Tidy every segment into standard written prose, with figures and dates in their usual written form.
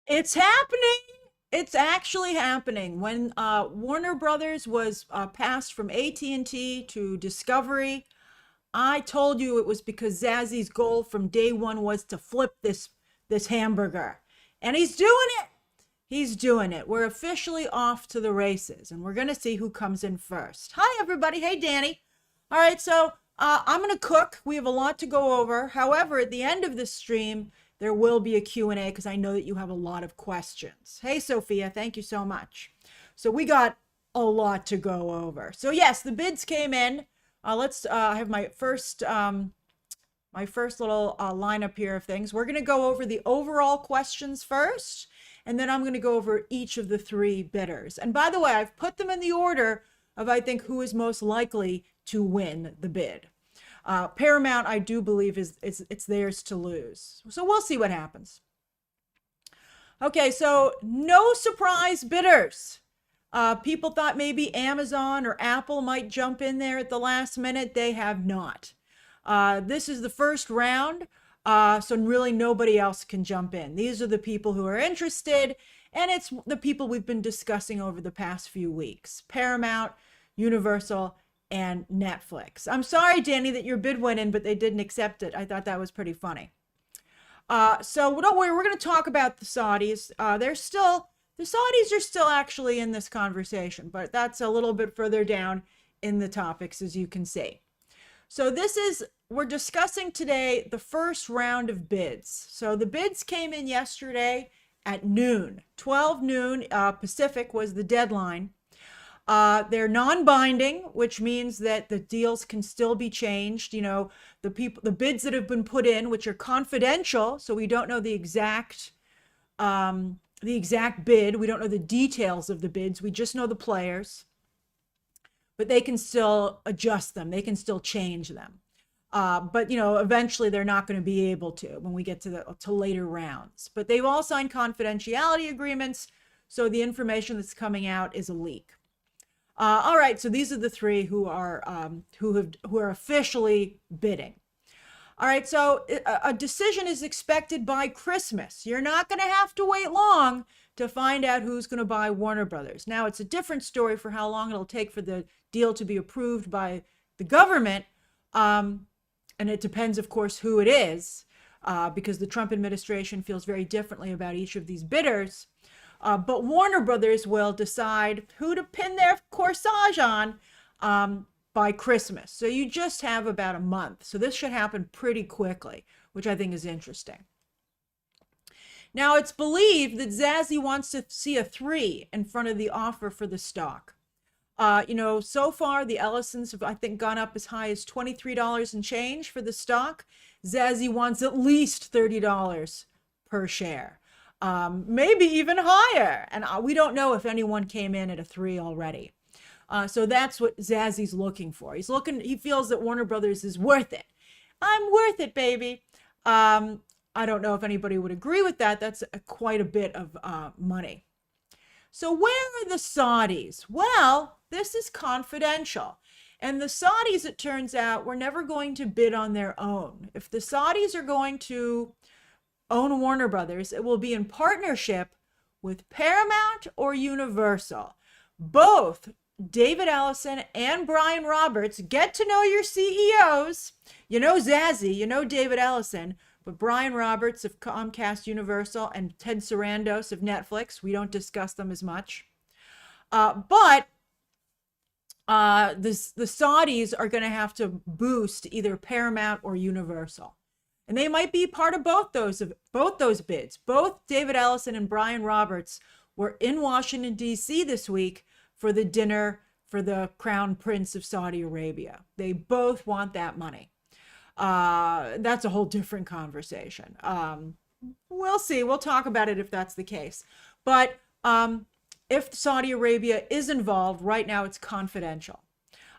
It's happening. It's actually happening. When Warner Brothers was passed from AT&T to Discovery, I told you it was because Zazzy's goal from day one was to flip this hamburger, and he's doing it. He's doing it. We're officially off to the races, and we're gonna see who comes in first. Hi, everybody. Hey, Danny. All right, so I'm gonna cook. We have a lot to go over. However, at the end of this stream, there will be a Q&A because I know that you have a lot of questions. Hey, Sophia. Thank you so much. So we got a lot to go over. So yes, the bids came in. Let's have my first little lineup here of things. We're going to go over the overall questions first, and then I'm going to go over each of the three bidders. And by the way, I've put them in the order of, I think, who is most likely to win the bid. Paramount, I do believe, it's theirs to lose. So we'll see what happens. Okay, so no surprise bidders. People thought maybe Amazon or Apple might jump in there at the last minute. They have not. This is the first round, so really nobody else can jump in. These are the people who are interested, and it's the people we've been discussing over the past few weeks. Paramount, Universal, and Netflix. I'm sorry, Danny, that your bid went in, but they didn't accept it. I thought that was pretty funny. So don't worry, we're going to talk about the Saudis. The Saudis are still actually in this conversation, but that's a little bit further down in the topics, as you can see. So we're discussing today the first round of bids. So the bids came in yesterday at noon, 12 noon Pacific was the deadline. They're non-binding, which means that the deals can still be changed. You know, the bids that have been put in, which are confidential, so we don't know the exact bid. We don't know the details of the bids. We just know the players, but they can still adjust them. They can still change them. But you know, eventually they're not going to be able to when we get to later rounds. But they've all signed confidentiality agreements, so the information that's coming out is a leak. All right, so these are the three who are officially bidding. All right, so a decision is expected by Christmas. You're not going to have to wait long to find out who's going to buy Warner Brothers. Now, it's a different story for how long it'll take for the deal to be approved by the government. And it depends, of course, who it is, because the Trump administration feels very differently about each of these bidders. But Warner Brothers will decide who to pin their corsage on by Christmas. So you just have about a month. So this should happen pretty quickly, which I think is interesting. Now, it's believed that Zazzy wants to see a 3 in front of the offer for the stock. You know, so far the Ellisons have, I think, gone up as high as $23 and change for the stock. Zazzy wants at least $30 per share. Maybe even higher. And we don't know if anyone came in at a 3 already. So that's what Zazzy's looking for. He feels that Warner Brothers is worth it. I'm worth it, baby. I don't know if anybody would agree with that. That's quite a bit of money. So where are the Saudis? Well, this is confidential. And the Saudis, it turns out, were never going to bid on their own. If the Saudis are going to own Warner Brothers, it will be in partnership with Paramount or Universal. Both David Ellison and Brian Roberts, get to know your CEOs. You know Zazzy, you know David Ellison, but Brian Roberts of Comcast Universal and Ted Sarandos of Netflix, we don't discuss them as much. But the Saudis are going to have to boost either Paramount or Universal. And they might be part of both those bids. Both David Ellison and Brian Roberts were in Washington, D.C. this week for the dinner for the Crown Prince of Saudi Arabia. They both want that money. That's a whole different conversation. We'll see. We'll talk about it if that's the case. But if Saudi Arabia is involved, right now it's confidential.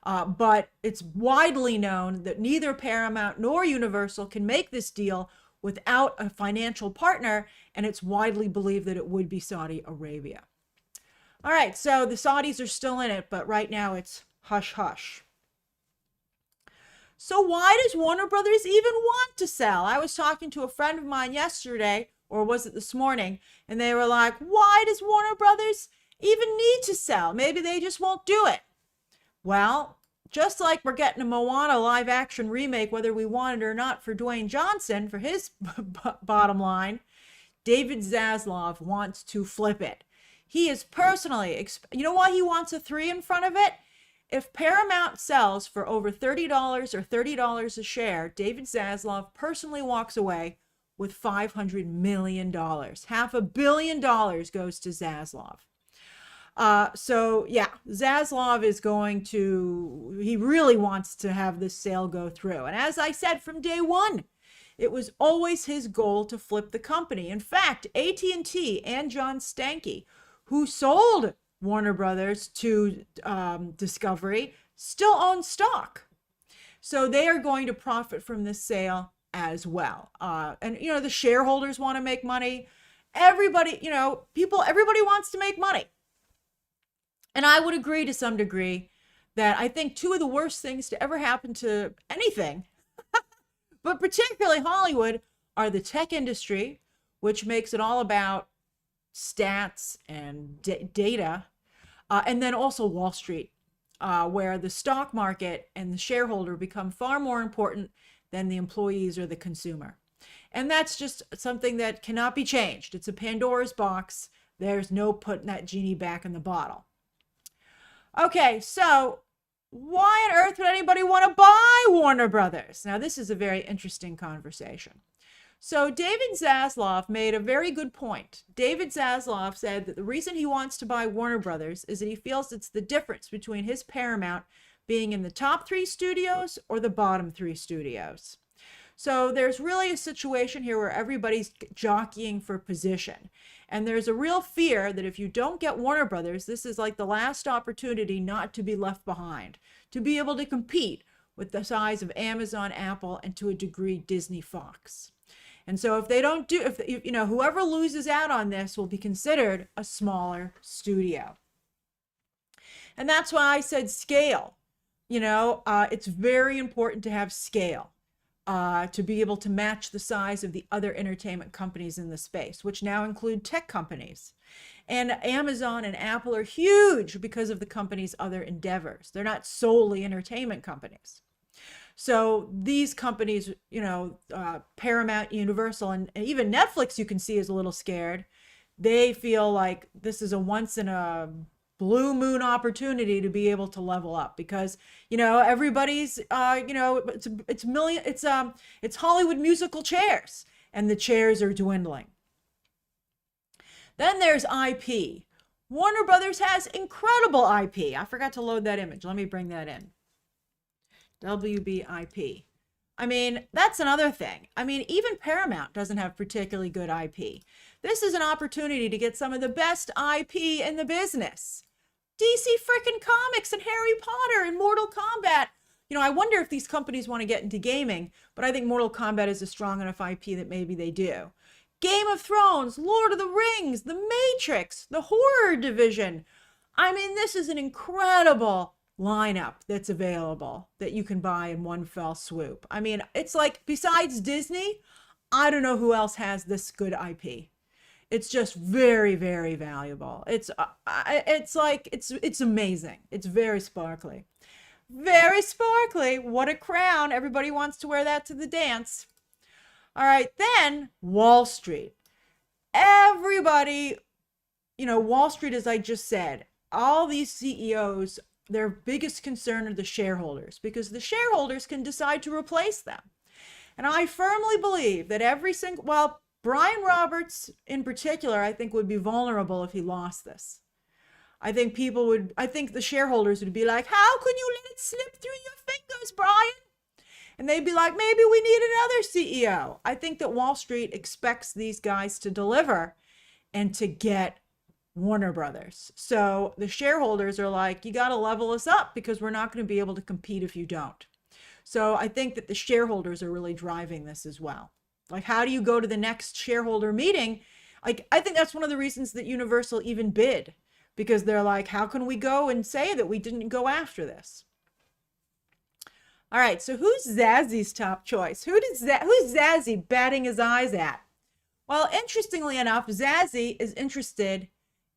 But it's widely known that neither Paramount nor Universal can make this deal without a financial partner, and it's widely believed that it would be Saudi Arabia. All right, so the Saudis are still in it, but right now it's hush-hush. So why does Warner Brothers even want to sell? I was talking to a friend of mine yesterday or was it this morning? And they were like, why does Warner Brothers even need to sell? Maybe they just won't do it. Well, just like we're getting a Moana live action remake, whether we want it or not, for Dwayne Johnson, for his bottom line, David Zaslav wants to flip it. He is personally, you know why he wants a 3 in front of it? If Paramount sells for over $30 or $30 a share, David Zaslav personally walks away with $500 million. $500 million goes to Zaslav. So yeah, Zaslav is he really wants to have this sale go through. And as I said from day one, it was always his goal to flip the company. In fact, AT&T and John Stankey, who sold Warner Brothers to Discovery, still own stock. So they are going to profit from this sale as well. And, the shareholders want to make money. Everybody, everybody wants to make money. And I would agree to some degree that I think two of the worst things to ever happen to anything, but particularly Hollywood, are the tech industry, which makes it all about stats and data, and then also Wall Street, where the stock market and the shareholder become far more important than the employees or the consumer. And that's just something that cannot be changed. It's a Pandora's box. There's no putting that genie back in the bottle. Okay, so why on earth would anybody want to buy Warner Brothers? Now, this is a very interesting conversation. So David Zaslav made a very good point. David Zaslav said that the reason he wants to buy Warner Brothers is that he feels it's the difference between his Paramount being in the top 3 studios or the bottom 3 studios. So there's really a situation here where everybody's jockeying for position. And there's a real fear that if you don't get Warner Brothers, this is like the last opportunity not to be left behind, to be able to compete with the size of Amazon, Apple, and to a degree, Disney, Fox. And so if they don't whoever loses out on this will be considered a smaller studio. And that's why I said scale. It's very important to have scale. To be able to match the size of the other entertainment companies in the space, which now include tech companies. And Amazon and Apple are huge because of the company's other endeavors. They're not solely entertainment companies. So these companies, Paramount, Universal, and even Netflix, you can see, is a little scared. They feel like this is a once in a blue moon opportunity to be able to level up because, everybody's, it's Hollywood musical chairs and the chairs are dwindling. Then there's IP. Warner Brothers has incredible IP. I forgot to load that image. Let me bring that in. WBIP. I mean, that's another thing. I mean, even Paramount doesn't have particularly good IP. This is an opportunity to get some of the best IP in the business. DC freaking Comics and Harry Potter and Mortal Kombat. I wonder if these companies want to get into gaming, but I think Mortal Kombat is a strong enough IP that maybe they do. Game of Thrones, Lord of the Rings, The Matrix, the horror division. I mean, this is an incredible lineup that's available that you can buy in one fell swoop. I mean, it's like, besides Disney, I don't know who else has this good IP. It's just very, very valuable. It's amazing. It's very sparkly. Very sparkly. What a crown. Everybody wants to wear that to the dance. All right, then Wall Street. Everybody, Wall Street, as I just said, all these CEOs, their biggest concern are the shareholders because the shareholders can decide to replace them. And I firmly believe that Brian Roberts in particular, I think would be vulnerable if he lost this. I think the shareholders would be like, how can you let it slip through your fingers, Brian? And they'd be like, maybe we need another CEO. I think that Wall Street expects these guys to deliver and to get Warner Brothers. So the shareholders are like, you got to level us up because we're not going to be able to compete if you don't. So I think that the shareholders are really driving this as well. Like, how do you go to the next shareholder meeting? Like, I think that's one of the reasons that Universal even bid, because they're like, how can we go and say that we didn't go after this? All right, so who's Zazzy's top choice? Who's Zazzy batting his eyes at? Well, interestingly enough, Zazie is interested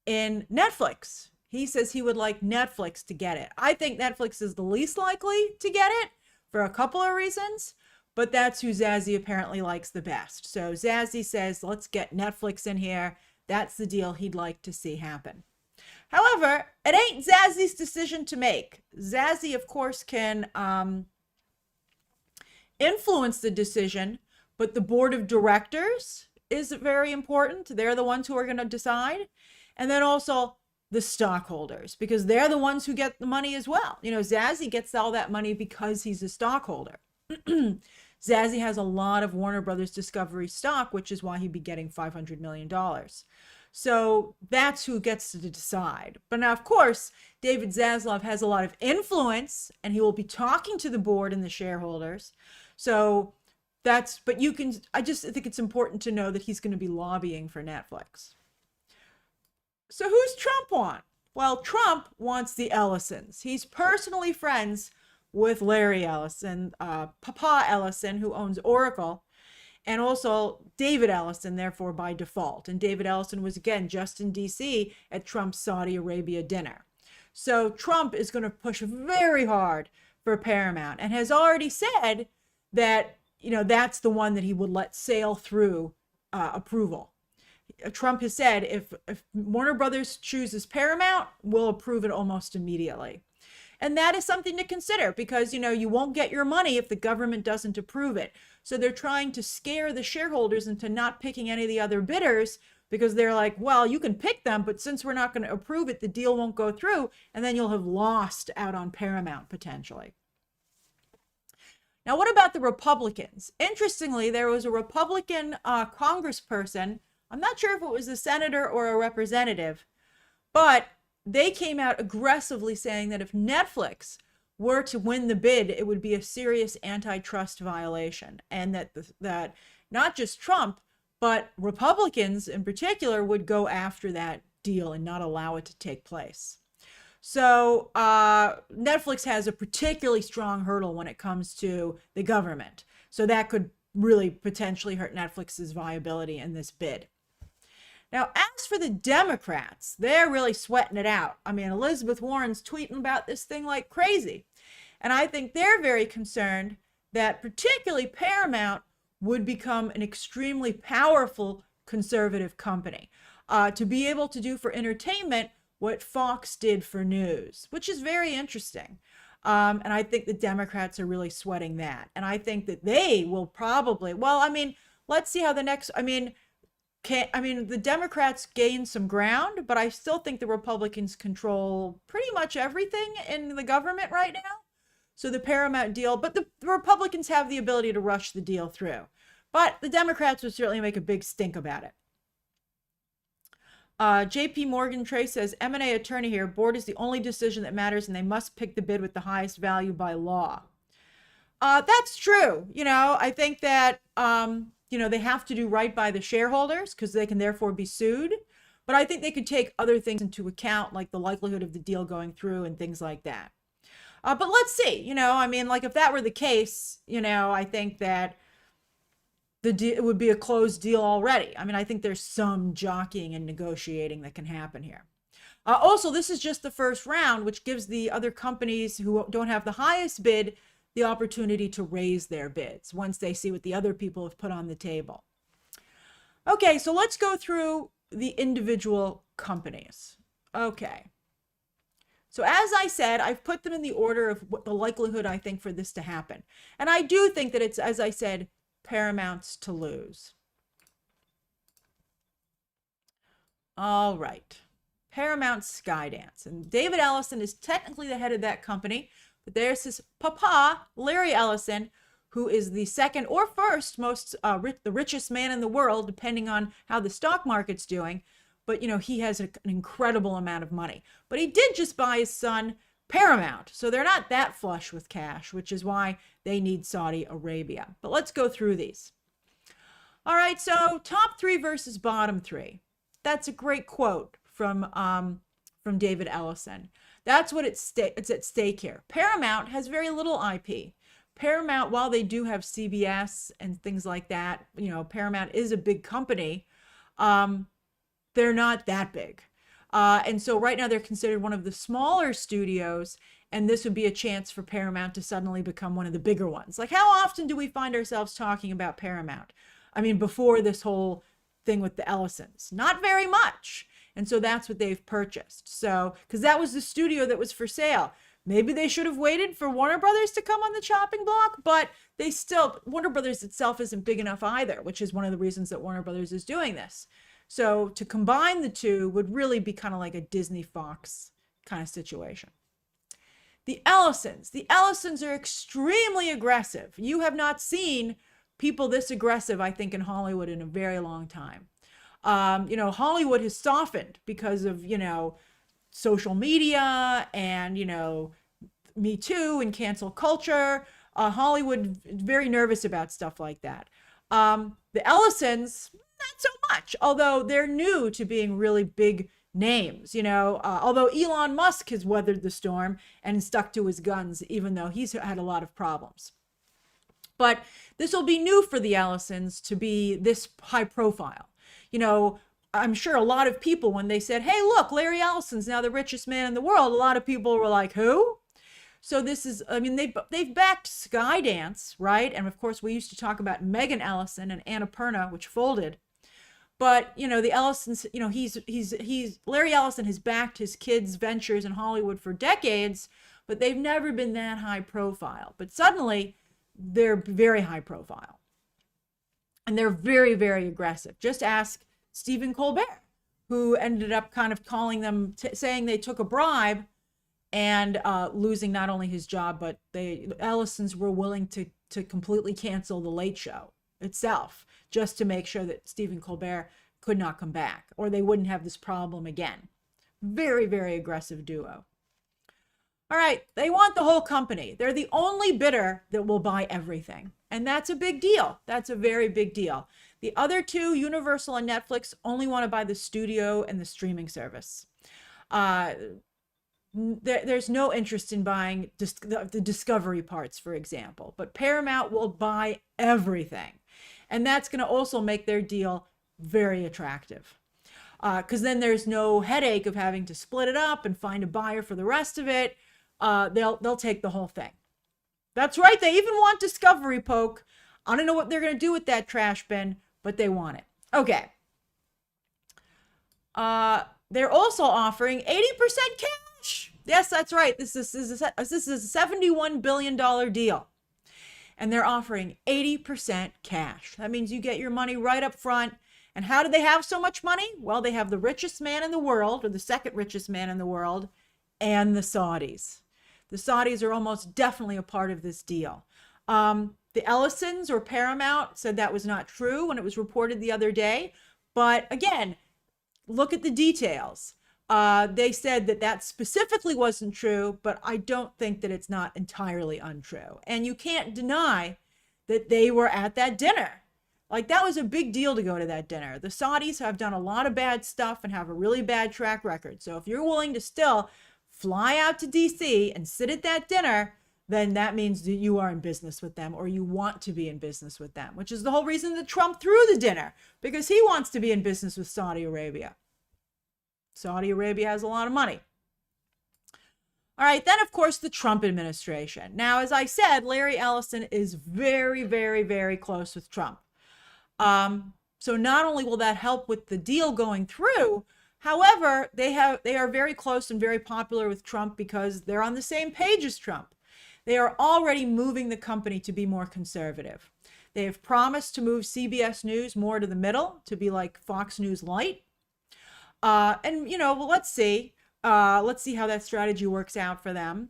in Netflix. He says he would like Netflix to get it. I think Netflix is the least likely to get it for a couple of reasons, but that's who Zazie apparently likes the best. So Zazie says, let's get Netflix in here. That's the deal he'd like to see happen. However, it ain't Zazie's decision to make. Zazie, of course, can influence the decision, but the board of directors is very important. They're the ones who are going to decide. And then also the stockholders, because they're the ones who get the money as well. You know, Zazie gets all that money because he's a stockholder. Zazie has a lot of Warner Brothers Discovery stock, which is why he'd be getting $500 million. So that's who gets to decide. But now, of course, David Zaslav has a lot of influence, and he will be talking to the board and the shareholders. So that's, but you can, I just think it's important to know that he's going to be lobbying for Netflix. So who's Trump want? Well, Trump wants the Ellisons. He's personally friends with Larry Ellison, Papa Ellison, who owns Oracle, and also David Ellison, therefore by default. And David Ellison was, again, just in D.C. at Trump's Saudi Arabia dinner. So Trump is going to push very hard for Paramount and has already said that, you know, that's the one that he would let sail through approval. Trump has said if Warner Brothers chooses Paramount, we'll approve it almost immediately. And that is something to consider because, you know, you won't get your money if the government doesn't approve it. So they're trying to scare the shareholders into not picking any of the other bidders because they're like, well, you can pick them, but since we're not going to approve it, the deal won't go through. And then you'll have lost out on Paramount potentially. Now, what about the Republicans? Interestingly, there was a Republican congressperson. I'm not sure if it was a senator or a representative, but they came out aggressively saying that if Netflix were to win the bid, it would be a serious antitrust violation, and that not just Trump, but Republicans in particular would go after that deal and not allow it to take place. So Netflix has a particularly strong hurdle when it comes to the government. So that could really potentially hurt Netflix's viability in this bid. Now, as for the Democrats, they're really sweating it out. I mean, Elizabeth Warren's tweeting about this thing like crazy. And I think they're very concerned that particularly Paramount would become an extremely powerful conservative company to be able to do for entertainment what Fox did for news, which is very interesting. And I think the Democrats are really sweating that. And I think that they will probably, well, I mean, let's see how the next, the Democrats gained some ground, but I still think the Republicans control pretty much everything in the government right now. So the Paramount deal, but the Republicans have the ability to rush the deal through. But the Democrats would certainly make a big stink about it. JP Morgan Trey says, M&A attorney here, board is the only decision that matters and they must pick the bid with the highest value by law. That's true. You know, I think that, they have to do right by the shareholders because they can therefore be sued. But I think they could take other things into account, like the likelihood of the deal going through and things like that. But let's see, if that were the case, I think that it would be a closed deal already. I mean, I think there's some jockeying and negotiating that can happen here. Also, this is just the first round, which gives the other companies who don't have the highest bid the opportunity to raise their bids once they see what the other people have put on the table. Okay, so let's go through the individual companies. Okay. So as I said, I've put them in the order of what the likelihood I think for this to happen. And I do think that it's, as I said, Paramount's to lose. All right. Paramount Skydance. And David Ellison is technically the head of that company, but there's his papa, Larry Ellison, who is the second or first most, the richest man in the world, depending on how the stock market's doing. But, he has an incredible amount of money. But he did just buy his son Paramount. So they're not that flush with cash, which is why they need Saudi Arabia. But let's go through these. All right, so top three versus bottom three. That's a great quote from David Ellison. That's what it's at stake here. Paramount has very little IP. Paramount, while they do have CBS and things like that, Paramount is a big company. They're not that big. And so right now they're considered one of the smaller studios, and this would be a chance for Paramount to suddenly become one of the bigger ones. Like, how often do we find ourselves talking about Paramount? I mean, before this whole thing with the Ellisons, not very much. And so that's what they've purchased. So, because that was the studio that was for sale. Maybe they should have waited for Warner Brothers to come on the chopping block, but Warner Brothers itself isn't big enough either, which is one of the reasons that Warner Brothers is doing this. So to combine the two would really be kind of like a Disney Fox kind of situation. The Ellisons are extremely aggressive. You have not seen people this aggressive, I think, in Hollywood in a very long time. Hollywood has softened because of, social media and, Me Too and cancel culture. Hollywood very nervous about stuff like that. The Ellisons, not so much, although they're new to being really big names, although Elon Musk has weathered the storm and stuck to his guns, even though he's had a lot of problems. But this will be new for the Ellisons to be this high profile. I'm sure a lot of people, when they said, hey, look, Larry Ellison's now the richest man in the world, a lot of people were like, who? So this is, they've backed Skydance, right? And of course, we used to talk about Megan Ellison and Annapurna, which folded. But, the Ellisons, Larry Ellison has backed his kids' ventures in Hollywood for decades, but they've never been that high profile. But suddenly, they're very high profile. And they're very, very aggressive. Just ask Stephen Colbert, who ended up kind of calling them, saying they took a bribe and losing not only his job, but the Ellisons were willing to completely cancel The Late Show itself, just to make sure that Stephen Colbert could not come back, or they wouldn't have this problem again. Very, very aggressive duo. All right, they want the whole company. They're the only bidder that will buy everything. And that's a big deal. That's a very big deal. The other two, Universal and Netflix, only want to buy the studio and the streaming service. There's no interest in buying the Discovery parts, for example. But Paramount will buy everything. And that's going to also make their deal very attractive. Because then there's no headache of having to split it up and find a buyer for the rest of it. They'll take the whole thing. That's right. They even want Discovery Poke. I don't know what they're going to do with that trash bin, but they want it. Okay. They're also offering 80% cash. Yes, that's right. This is a $71 billion deal. And they're offering 80% cash. That means you get your money right up front. And how do they have so much money? Well, they have the richest man in the world, or the second richest man in the world, and the Saudis. The Saudis are almost definitely a part of this deal. The Ellisons or Paramount said that was not true when it was reported the other day. But again, look at the details. They said that specifically wasn't true, but I don't think that it's not entirely untrue. And you can't deny that they were at that dinner. Like, that was a big deal to go to that dinner. The Saudis have done a lot of bad stuff and have a really bad track record. So if you're willing to still fly out to DC and sit at that dinner, then that means that you are in business with them, or you want to be in business with them, which is the whole reason that Trump threw the dinner, because he wants to be in business with Saudi Arabia. Saudi Arabia has a lot of money. All right, then, of course, the Trump administration. Now, as I said, Larry Ellison is very, very, very close with Trump. So not only will that help with the deal going through, however, they are very close and very popular with Trump because they're on the same page as Trump. They are already moving the company to be more conservative. They have promised to move CBS News more to the middle, to be like Fox News Light. Well, let's see. Let's see how that strategy works out for them.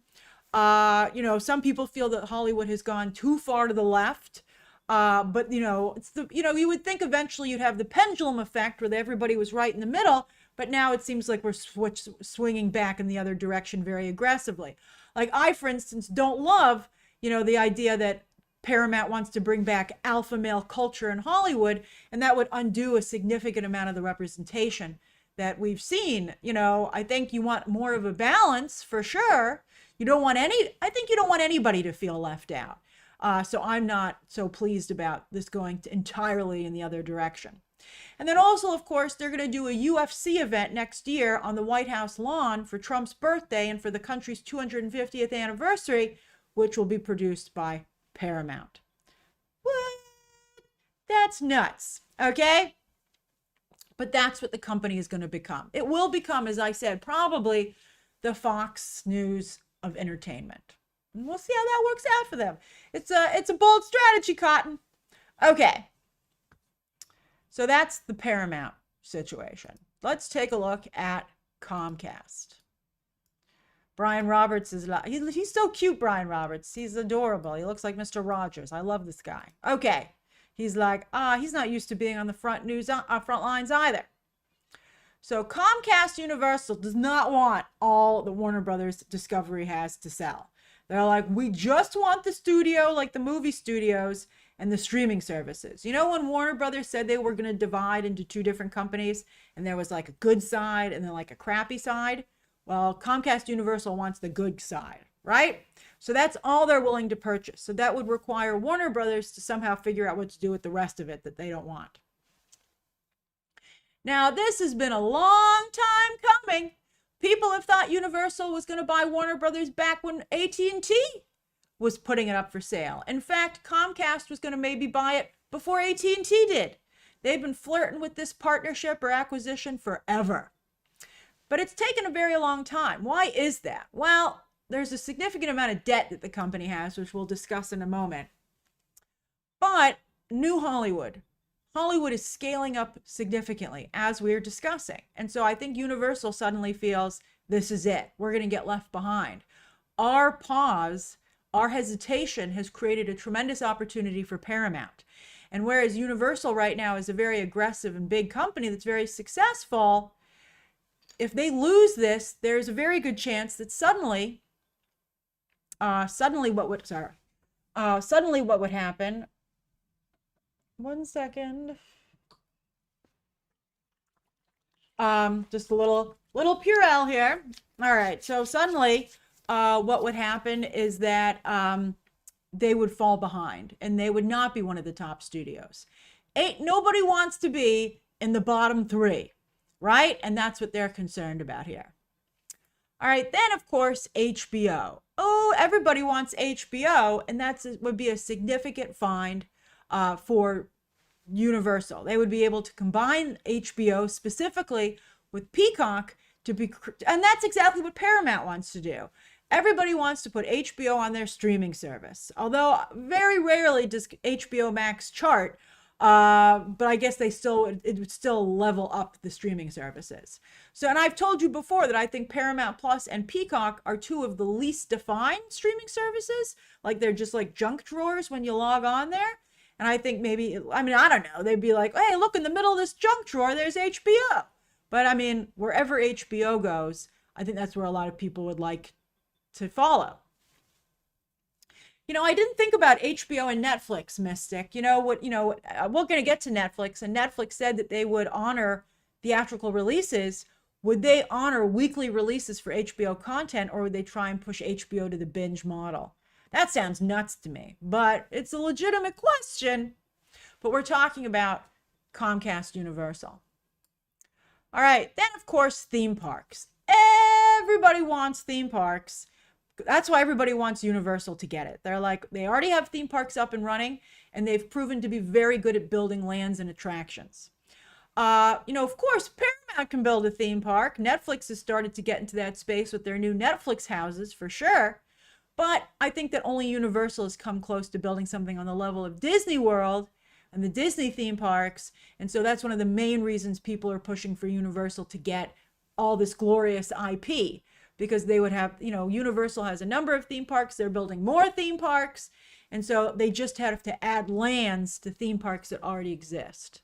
Some people feel that Hollywood has gone too far to the left. But you would think eventually you'd have the pendulum effect where everybody was right in the middle, but now it seems like we're swinging back in the other direction very aggressively. Like, I, for instance, don't love, the idea that Paramount wants to bring back alpha male culture in Hollywood, and that would undo a significant amount of the representation that we've seen. I think you want more of a balance for sure. I think you don't want anybody to feel left out. So I'm not so pleased about this going entirely in the other direction. And then also, of course, they're going to do a UFC event next year on the White House lawn for Trump's birthday and for the country's 250th anniversary, which will be produced by Paramount. What? That's nuts, okay? But that's what the company is going to become. It will become, as I said, probably the Fox News of entertainment. And we'll see how that works out for them. It's a bold strategy, Cotton. Okay. So that's the Paramount situation. Let's take a look at Comcast. Brian Roberts is, he's so cute, Brian Roberts. He's adorable. He looks like Mr. Rogers. I love this guy. Okay. He's like, he's not used to being on the front lines either. So Comcast Universal does not want all the Warner Brothers Discovery has to sell. They're like, we just want the studio, like the movie studios and the streaming services. You know, when Warner Brothers said they were going to divide into two different companies and there was like a good side and then like a crappy side? Well, Comcast Universal wants the good side, right? So that's all they're willing to purchase. So that would require Warner Brothers to somehow figure out what to do with the rest of it that they don't want. Now, this has been a long time coming. People have thought Universal was going to buy Warner Brothers back when AT&T was putting it up for sale. In fact, Comcast was going to maybe buy it before AT&T did. They've been flirting with this partnership or acquisition forever. But it's taken a very long time. Why is that? Well, there's a significant amount of debt that the company has, which we'll discuss in a moment. But New Hollywood is scaling up significantly, as we're discussing. And so I think Universal suddenly feels this is it. We're going to get left behind. Our pause, our hesitation has created a tremendous opportunity for Paramount. And whereas Universal right now is a very aggressive and big company that's very successful, if they lose this, there's a very good chance that suddenly what would happen. One second. Just a little Purell here. All right. So suddenly, what would happen is that they would fall behind and they would not be one of the top studios. Nobody wants to be in the bottom three, right? And that's what they're concerned about here. All right. Then, of course, HBO. Oh, everybody wants HBO, and that would be a significant find for Universal. They would be able to combine HBO specifically with Peacock and that's exactly what Paramount wants to do. Everybody wants to put HBO on their streaming service, although very rarely does HBO Max chart, but I guess it would still level up the streaming services. So, and I've told you before that I think Paramount Plus and Peacock are two of the least defined streaming services. Like they're just like junk drawers when you log on there. And I think maybe, I don't know, they'd be like, hey, look, in the middle of this junk drawer, there's HBO. But I mean, wherever HBO goes, I think that's where a lot of people would like to follow. You know, I didn't think about HBO and Netflix, Mystic. We're going to get to Netflix, and Netflix said that they would honor theatrical releases. Would they honor weekly releases for HBO content, or would they try and push HBO to the binge model? That sounds nuts to me, but it's a legitimate question. But we're talking about Comcast Universal. All right, then of course, theme parks. Everybody wants theme parks. That's why everybody wants Universal to get it. They're like, they already have theme parks up and running, and they've proven to be very good at building lands and attractions. Of course, Paramount can build a theme park. Netflix has started to get into that space with their new Netflix houses, for sure. But I think that only Universal has come close to building something on the level of Disney World and the Disney theme parks. And so that's one of the main reasons people are pushing for Universal to get all this glorious IP, because they would have, Universal has a number of theme parks. They're building more theme parks. And so they just have to add lands to theme parks that already exist.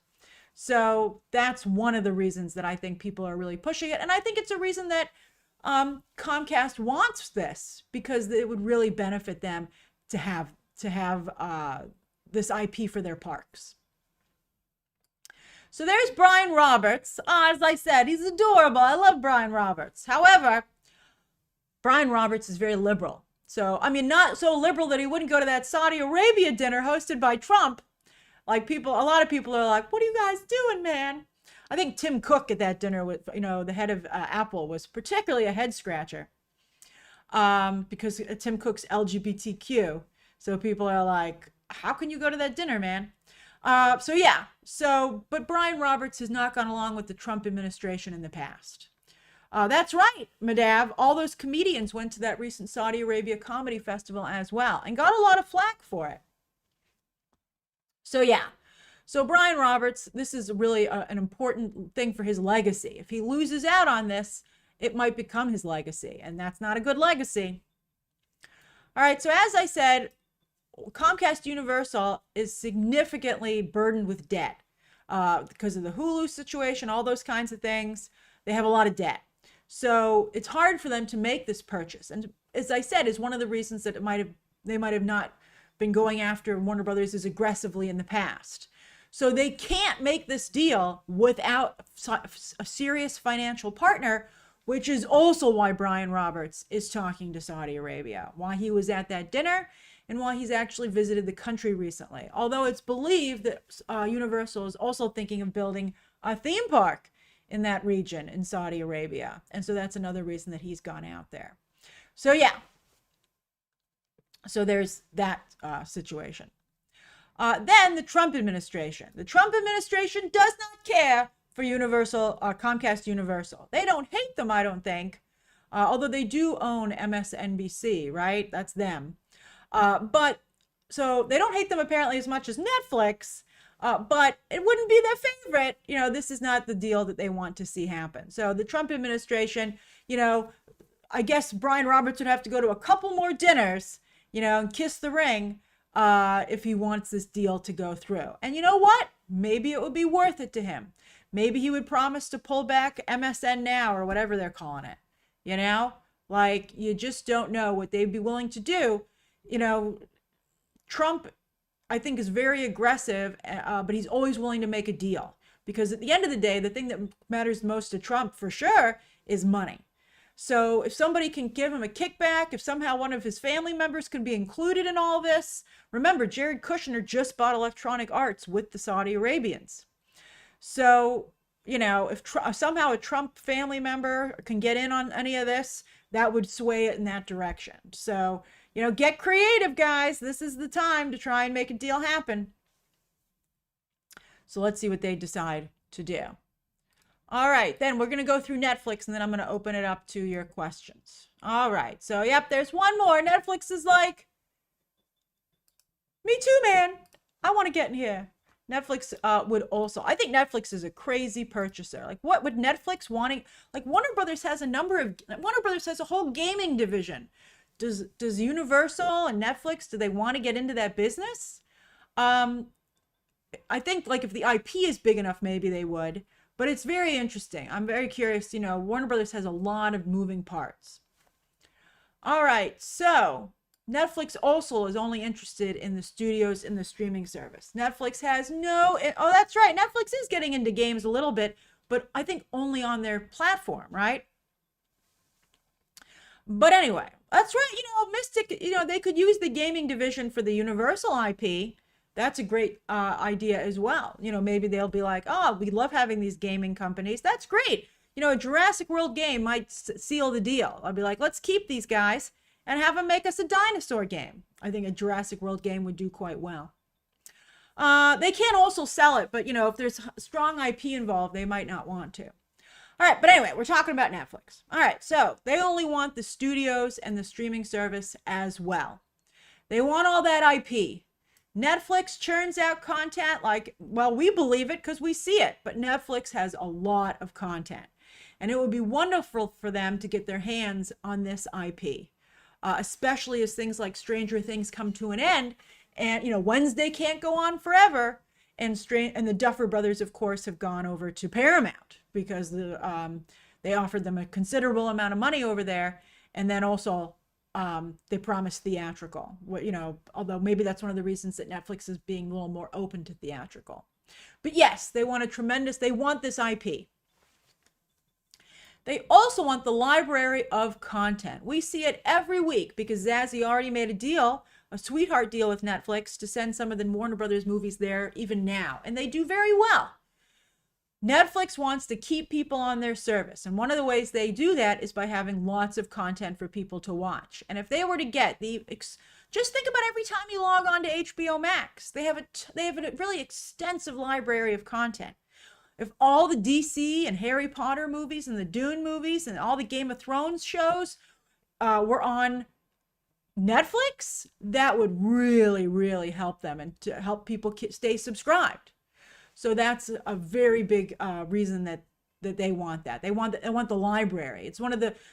So that's one of the reasons that I think people are really pushing it. And I think it's a reason that Comcast wants this, because it would really benefit them to have this IP for their parks. So there's Brian Roberts. As I said, he's adorable. I love Brian Roberts. However, Brian Roberts is very liberal. So, I mean, not so liberal that he wouldn't go to that Saudi Arabia dinner hosted by Trump. Like a lot of people are like, what are you guys doing, man? I think Tim Cook at that dinner with, the head of Apple was particularly a head scratcher, because Tim Cook's LGBTQ. So people are like, how can you go to that dinner, man? But Brian Roberts has not gone along with the Trump administration in the past. That's right, Madav. All those comedians went to that recent Saudi Arabia comedy festival as well and got a lot of flack for it. So Brian Roberts, this is really an important thing for his legacy. If he loses out on this, it might become his legacy, and that's not a good legacy. All right, so as I said, Comcast Universal is significantly burdened with debt because of the Hulu situation, all those kinds of things. They have a lot of debt. So it's hard for them to make this purchase. And as I said, is one of the reasons that they might have not been going after Warner Brothers as aggressively in the past. So they can't make this deal without a serious financial partner, which is also why Brian Roberts is talking to Saudi Arabia, why he was at that dinner, and why he's actually visited the country recently. Although it's believed that Universal is also thinking of building a theme park in that region in Saudi Arabia. And so that's another reason that he's gone out there. So there's that situation. Then the Trump administration. The Trump administration does not care for Comcast Universal. They don't hate them, I don't think. Although they do own MSNBC, right? That's them. So they don't hate them apparently as much as Netflix, but it wouldn't be their favorite. This is not the deal that they want to see happen. So the Trump administration, I guess Brian Roberts would have to go to a couple more dinners, and kiss the ring if he wants this deal to go through. And you know what? Maybe it would be worth it to him. Maybe he would promise to pull back MSN Now or whatever they're calling it. Like you just don't know what they'd be willing to do. Trump, I think, is very aggressive, but he's always willing to make a deal. Because at the end of the day, the thing that matters most to Trump, for sure, is money. So if somebody can give him a kickback, if somehow one of his family members can be included in all this. Remember, Jared Kushner just bought Electronic Arts with the Saudi Arabians. So, if somehow a Trump family member can get in on any of this, that would sway it in that direction. So, get creative, guys. This is the time to try and make a deal happen. So let's see what they decide to do. All right, then we're going to go through Netflix, and then I'm going to open it up to your questions. All right, so there's one more. Netflix is like, me too, man. I want to get in here. Netflix would also, I think Netflix is a crazy purchaser. Like, what would Netflix wanting, like Warner Brothers has a whole gaming division. Does Universal and Netflix, do they want to get into that business? I think like if the IP is big enough, maybe they would. But it's very interesting. I'm very curious. Warner Brothers has a lot of moving parts. All right, so Netflix also is only interested in the studios in the streaming service. Netflix has oh, that's right. Netflix is getting into games a little bit, but I think only on their platform, right? But anyway, that's right. Mystic, they could use the gaming division for the Universal IP. That's a great idea as well. Maybe they'll be like, oh, we love having these gaming companies. That's great. A Jurassic World game might seal the deal. I'll be like, let's keep these guys and have them make us a dinosaur game. I think a Jurassic World game would do quite well. They can also sell it, but, if there's strong IP involved, they might not want to. All right, but anyway, we're talking about Netflix. All right, so they only want the studios and the streaming service as well. They want all that IP. Netflix churns out content we believe it because we see it, but Netflix has a lot of content. And it would be wonderful for them to get their hands on this IP, especially as things like Stranger Things come to an end. And, Wednesday can't go on forever. And the Duffer Brothers, of course, have gone over to Paramount because they offered them a considerable amount of money over there. And then also they promised theatrical, although maybe that's one of the reasons that Netflix is being a little more open to theatrical. But yes, they want this IP. They also want the library of content. We see it every week because Zazie already made a deal, a sweetheart deal with Netflix to send some of the Warner Brothers movies there even now. And they do very well. Netflix wants to keep people on their service. And one of the ways they do that is by having lots of content for people to watch. And if they were to get just think about every time you log on to HBO Max, they have a really extensive library of content. If all the DC and Harry Potter movies and the Dune movies and all the Game of Thrones shows were on Netflix, that would really, really help them and to help people stay subscribed. So that's a very big reason that they want that. They want the library. It's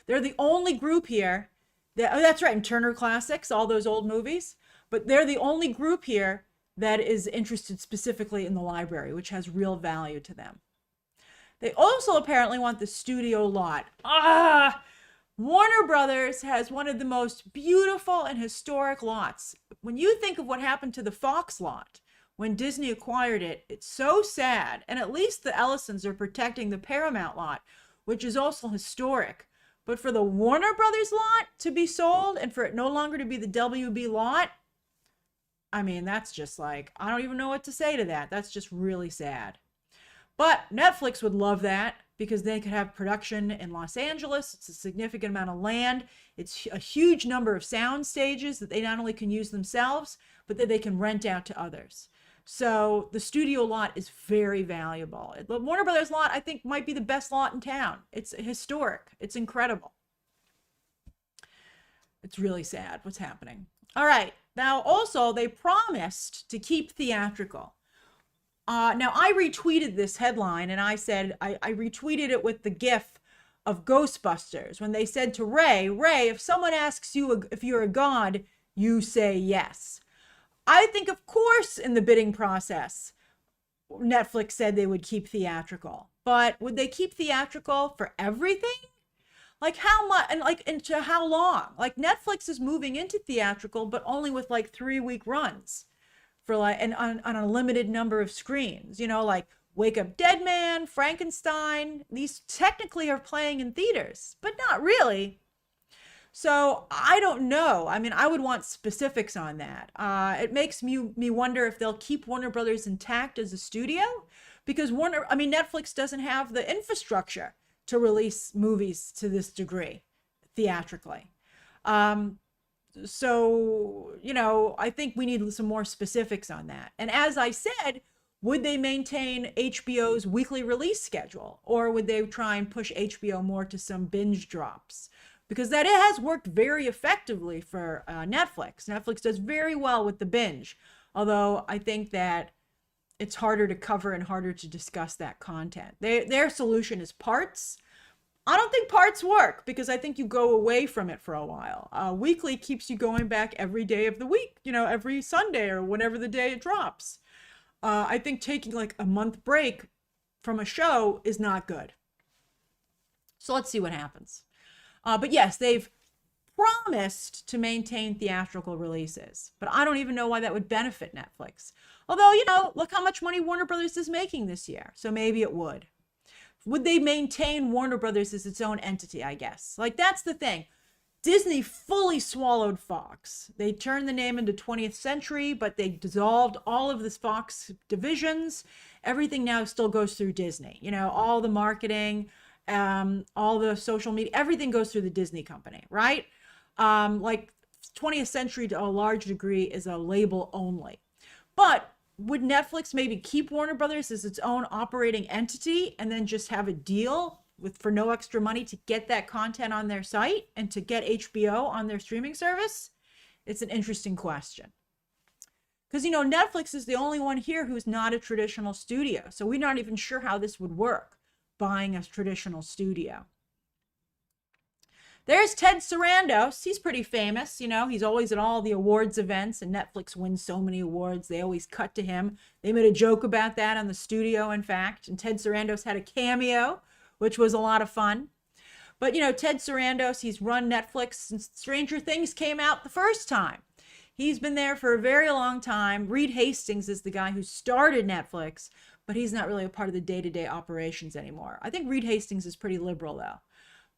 they're the only group here that's right, and Turner Classics, all those old movies, but they're the only group here that is interested specifically in the library, which has real value to them. They also apparently want the studio lot. Warner Brothers has one of the most beautiful and historic lots. When you think of what happened to the Fox lot when Disney acquired it, it's so sad. And at least the Ellisons are protecting the Paramount lot, which is also historic. But for the Warner Brothers lot to be sold and for it no longer to be the WB lot, I mean, that's just like, I don't even know what to say to that. That's just really sad. But Netflix would love that because they could have production in Los Angeles. It's a significant amount of land. It's a huge number of sound stages that they not only can use themselves, but that they can rent out to others. So the studio lot is very valuable. The Warner Brothers lot, I think, might be the best lot in town. It's historic. It's incredible. It's really sad what's happening. All right. Now, also, they promised to keep theatrical. Now, I retweeted this headline, and I said, I retweeted it with the gif of Ghostbusters when they said to Ray, if someone asks you if you're a god, you say yes. I think, of course, in the bidding process, Netflix said they would keep theatrical. But would they keep theatrical for everything? Like how much and like into how long? Like Netflix is moving into theatrical, but only with like 3-week runs for like and on a limited number of screens. You know, like Wake Up Dead Man, Frankenstein. These technically are playing in theaters, but not really. So I don't know. I mean, I would want specifics on that. It makes me wonder if they'll keep Warner Brothers intact as a studio, because Netflix doesn't have the infrastructure to release movies to this degree theatrically. So, you know, I think we need some more specifics on that. And as I said, would they maintain HBO's weekly release schedule, or would they try and push HBO more to some binge drops? Because that it has worked very effectively for Netflix. Netflix does very well with the binge, although I think that it's harder to cover and harder to discuss that content. Their solution is parts. I don't think parts work because I think you go away from it for a while. Weekly keeps you going back every day of the week, you know, every Sunday or whenever the day it drops. I think taking like a month break from a show is not good. So let's see what happens. But yes, they've promised to maintain theatrical releases, but I don't even know why that would benefit Netflix. Although, you know, look how much money Warner Brothers is making this year. So maybe it would. Would they maintain Warner Brothers as its own entity, I guess? Like, that's the thing. Disney fully swallowed Fox. They turned the name into 20th Century, but they dissolved all of this Fox divisions. Everything now still goes through Disney. You know, all the marketing, all the social media, everything goes through the Disney company, right? Like 20th Century to a large degree is a label only. But would Netflix maybe keep Warner Brothers as its own operating entity and then just have a deal for no extra money to get that content on their site and to get HBO on their streaming service? It's an interesting question. Because, you know, Netflix is the only one here who's not a traditional studio. So we're not even sure how this would work, buying a traditional studio. There's Ted Sarandos. He's pretty famous. You know, he's always at all the awards events, and Netflix wins so many awards. They always cut to him. They made a joke about that on the studio, in fact. And Ted Sarandos had a cameo, which was a lot of fun. But, you know, Ted Sarandos, he's run Netflix since Stranger Things came out the first time. He's been there for a very long time. Reed Hastings is the guy who started Netflix, but he's not really a part of the day-to-day operations anymore. I think Reed Hastings is pretty liberal, though.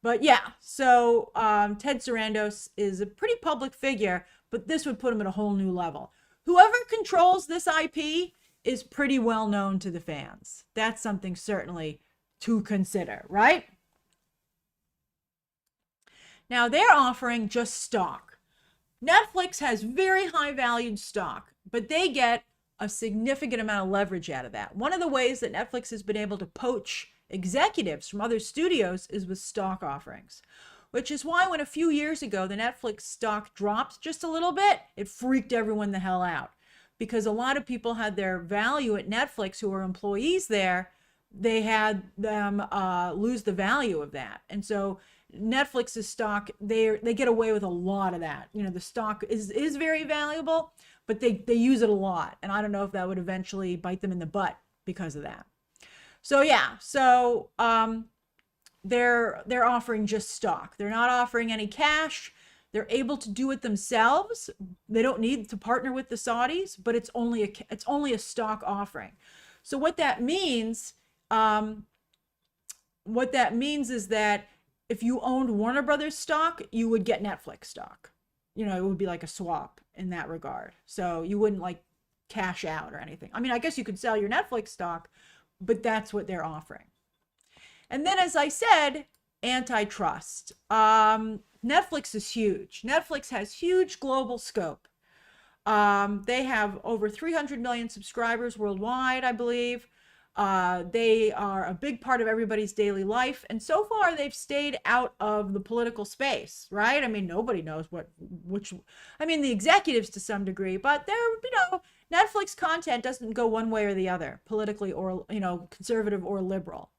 But yeah, so Ted Sarandos is a pretty public figure, but this would put him at a whole new level. Whoever controls this IP is pretty well known to the fans. That's something certainly to consider, right? Now they're offering just stock. Netflix has very high valued stock, but they get a significant amount of leverage out of that. One of the ways that Netflix has been able to poach executives from other studios is with stock offerings, which is why when a few years ago the Netflix stock dropped just a little bit, it freaked everyone the hell out, because a lot of people had their value at Netflix who were employees there. They had them lose the value of that. And so Netflix's stock, they get away with a lot of that. You know, the stock is very valuable, but they use it a lot. And I don't know if that would eventually bite them in the butt because of that. So yeah, so they're offering just stock. They're not offering any cash. They're able to do it themselves. They don't need to partner with the Saudis, but it's only a stock offering. So what that means is that if you owned Warner Brothers stock, you would get Netflix stock. You know, it would be like a swap in that regard. So you wouldn't like cash out or anything. I mean, I guess you could sell your Netflix stock, but that's what they're offering. And then, as I said, antitrust. Netflix is huge. Netflix has huge global scope. They have over 300 million subscribers worldwide, I believe. They are a big part of everybody's daily life. And so far, they've stayed out of the political space, right? I mean, nobody knows the executives to some degree, but Netflix content doesn't go one way or the other, politically or, conservative or liberal.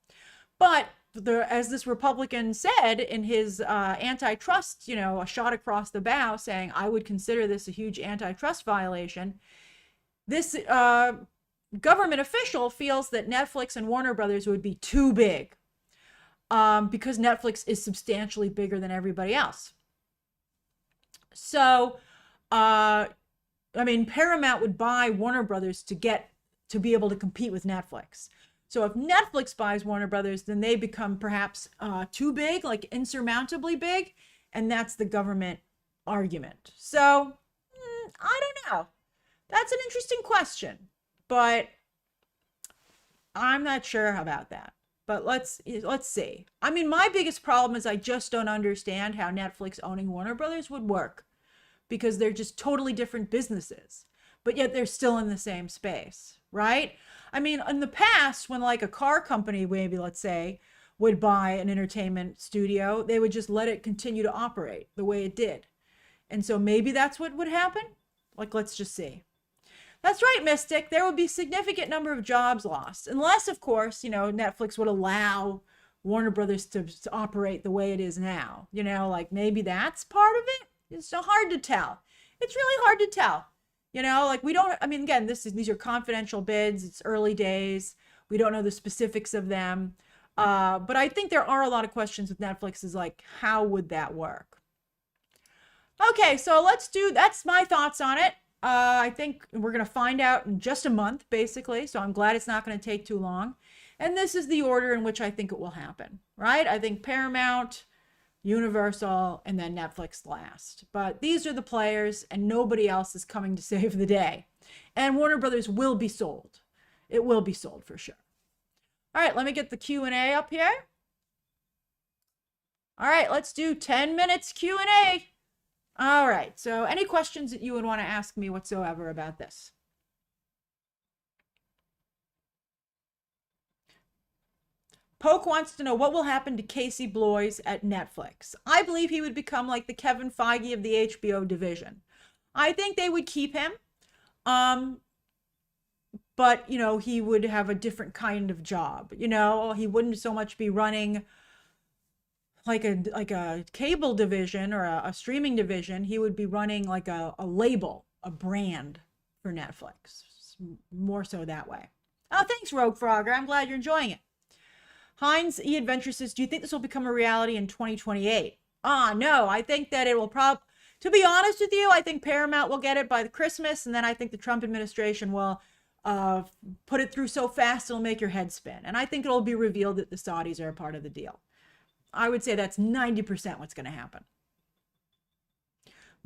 But as this Republican said in his antitrust, a shot across the bow saying, I would consider this a huge antitrust violation. This government official feels that Netflix and Warner Brothers would be too big because Netflix is substantially bigger than everybody else. So, Paramount would buy Warner Brothers to be able to compete with Netflix. So if Netflix buys Warner Brothers, then they become perhaps too big, like insurmountably big, and that's the government argument. So, I don't know. That's an interesting question. But I'm not sure about that. But let's see. I mean, my biggest problem is I just don't understand how Netflix owning Warner Brothers would work, because they're just totally different businesses, but yet they're still in the same space, right? I mean, in the past, when like a car company, maybe let's say, would buy an entertainment studio, they would just let it continue to operate the way it did. And so maybe that's what would happen. Like, let's just see. That's right, Mystic. There would be a significant number of jobs lost. Unless, of course, Netflix would allow Warner Brothers to operate the way it is now. Like maybe that's part of it. It's so hard to tell. It's really hard to tell. We don't, again, these are confidential bids. It's early days. We don't know the specifics of them. But I think there are a lot of questions with Netflix is like, how would that work? Okay, so that's my thoughts on it. I think we're going to find out in just a month, basically. So I'm glad it's not going to take too long. And this is the order in which I think it will happen, right? I think Paramount, Universal, and then Netflix last. But these are the players, and nobody else is coming to save the day. And Warner Brothers will be sold. It will be sold for sure. All right, let me get the Q&A up here. All right, let's do 10 minutes Q&A. All right, so any questions that you would want to ask me whatsoever about this? Poke wants to know what will happen to Casey Bloys at Netflix. I believe he would become like the Kevin Feige of the HBO division. I think they would keep him, but he would have a different kind of job. He wouldn't so much be running like a cable division or a streaming division. He would be running like a label, a brand for Netflix, more so that way. Oh, thanks, Rogue Frogger. I'm glad you're enjoying it. Heinz E. Adventure says, do you think this will become a reality in 2028? No, I think that it will to be honest with you, I think Paramount will get it by the Christmas, and then I think the Trump administration will put it through so fast it'll make your head spin. And I think it'll be revealed that the Saudis are a part of the deal. I would say that's 90% what's going to happen.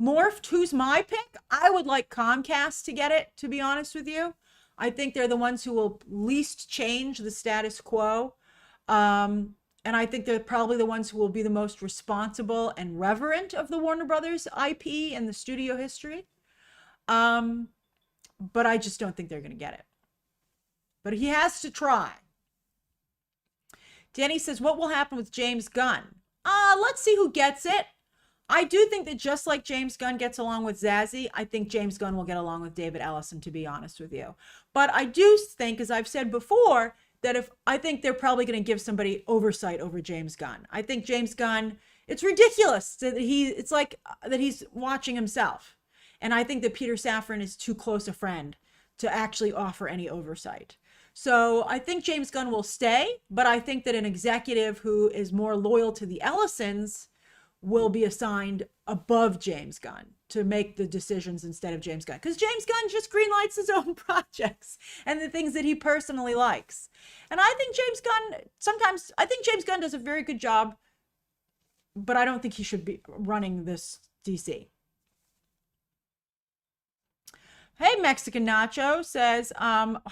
Morphed, who's my pick? I would like Comcast to get it, to be honest with you. I think they're the ones who will least change the status quo. And I think they're probably the ones who will be the most responsible and reverent of the Warner Brothers IP and the studio history. But I just don't think they're going to get it. But he has to try. Danny says, what will happen with James Gunn? Let's see who gets it. I do think that just like James Gunn gets along with Zazie, I think James Gunn will get along with David Ellison, to be honest with you. But I do think, as I've said before, that I think they're probably going to give somebody oversight over James Gunn. I think James Gunn, it's ridiculous that it's like that he's watching himself. And I think that Peter Safran is too close a friend to actually offer any oversight. So I think James Gunn will stay, but I think that an executive who is more loyal to the Ellisons will be assigned above James Gunn to make the decisions instead of James Gunn. Because James Gunn just greenlights his own projects and the things that he personally likes. And I think James Gunn does a very good job, but I don't think he should be running this DC. Hey, Mexican Nacho says,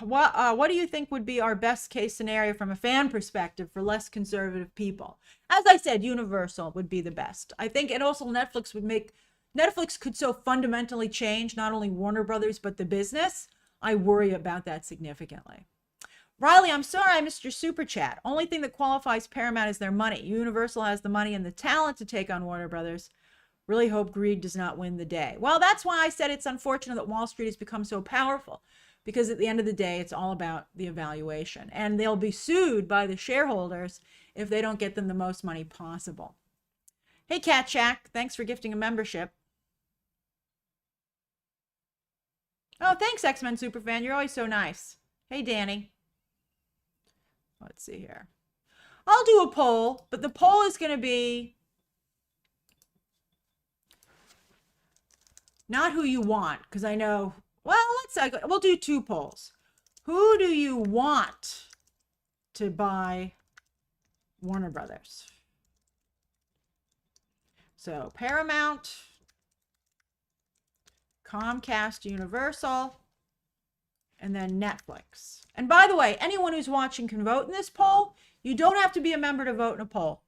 what do you think would be our best case scenario from a fan perspective for less conservative people? As I said, Universal would be the best. I think, and also Netflix could so fundamentally change not only Warner Brothers, but the business. I worry about that significantly. Riley, I'm sorry I missed your super chat. Only thing that qualifies Paramount is their money. Universal has the money and the talent to take on Warner Brothers. Really hope greed does not win the day. Well, that's why I said it's unfortunate that Wall Street has become so powerful, because at the end of the day, it's all about the evaluation, and they'll be sued by the shareholders if they don't get them the most money possible. Hey, Cat Shack, thanks for gifting a membership. Oh, thanks, X-Men Superfan. You're always so nice. Hey, Danny. Let's see here. I'll do a poll, but the poll is going to be not who you want, because I know, well, we'll do two polls. Who do you want to buy Warner Brothers? So Paramount, Comcast, Universal, and then Netflix. And by the way, anyone who's watching can vote in this poll. You don't have to be a member to vote in a poll.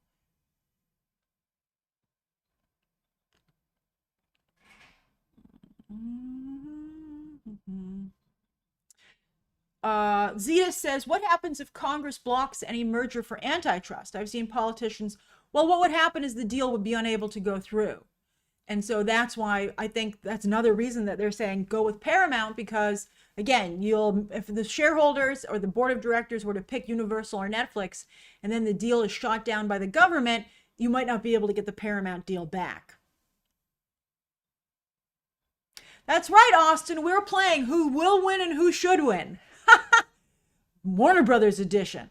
Zeta says, what happens if Congress blocks any merger for antitrust? I've seen politicians, well, what would happen is the deal would be unable to go through. And so that's why I think that's another reason that they're saying go with Paramount, because again, if the shareholders or the board of directors were to pick Universal or Netflix, and then the deal is shot down by the government, you might not be able to get the Paramount deal back. That's right, Austin. We're playing who will win and who should win. Warner Brothers edition.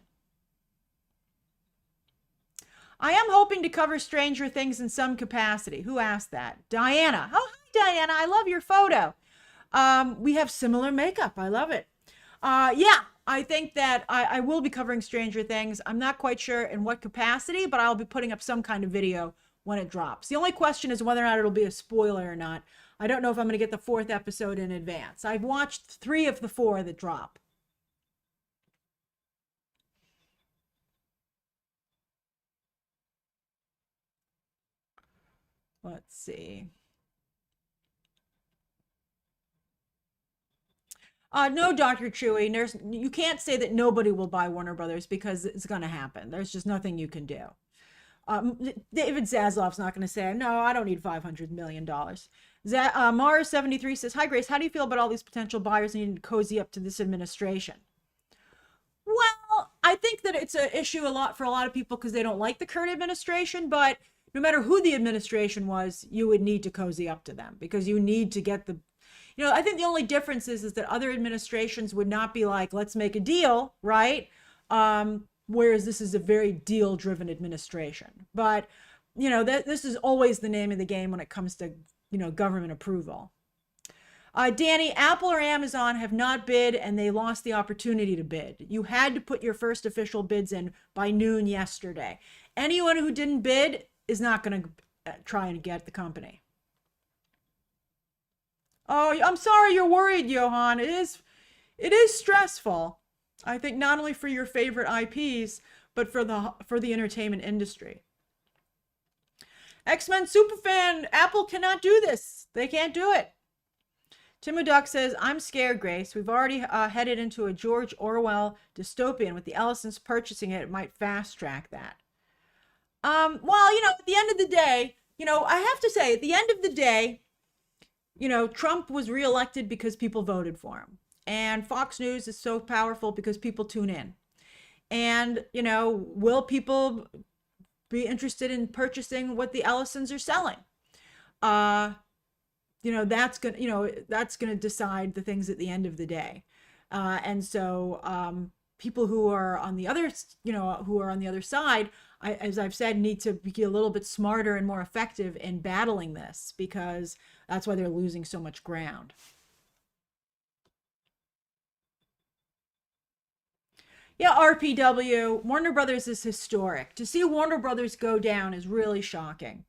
I am hoping to cover Stranger Things in some capacity. Who asked that? Diana. Oh, hi, Diana. I love your photo. We have similar makeup. I love it. Yeah, I think that I will be covering Stranger Things. I'm not quite sure in what capacity, but I'll be putting up some kind of video when it drops. The only question is whether or not it'll be a spoiler or not. I don't know if I'm going to get the 4th episode in advance. I've watched 3 of the 4 that drop. Let's see. No, Dr. Chewy, you can't say that nobody will buy Warner Brothers, because it's going to happen. There's just nothing you can do. David Zaslav's not going to say, no, I don't need $500 million. Mara73 says, hi, Grace, how do you feel about all these potential buyers needing to cozy up to this administration? Well, I think that it's an issue for a lot of people because they don't like the current administration, but no matter who the administration was, you would need to cozy up to them, because you need to get I think the only difference is that other administrations would not be like, let's make a deal, right? Whereas this is a very deal-driven administration. But, this is always the name of the game when it comes to, government approval. Danny, Apple or Amazon have not bid, and they lost the opportunity to bid. You had to put your first official bids in by noon yesterday. Anyone who didn't bid is not going to try and get the company. Oh, I'm sorry you're worried, Johan. It is stressful. I think not only for your favorite IPs, but for the entertainment industry. X-Men Superfan, Apple cannot do this. They can't do it. Timo Duck says, I'm scared, Grace. We've already headed into a George Orwell dystopian. With the Ellisons purchasing it, it might fast track that. Well, at the end of the day, I have to say, at the end of the day, Trump was reelected because people voted for him. And Fox News is so powerful because people tune in. And, will people be interested in purchasing what the Ellisons are selling? That's going to decide the things at the end of the day. And so people who are on the other, side, as I've said, need to be a little bit smarter and more effective in battling this, because that's why they're losing so much ground. Yeah, RPW, Warner Brothers is historic. To see Warner Brothers go down is really shocking.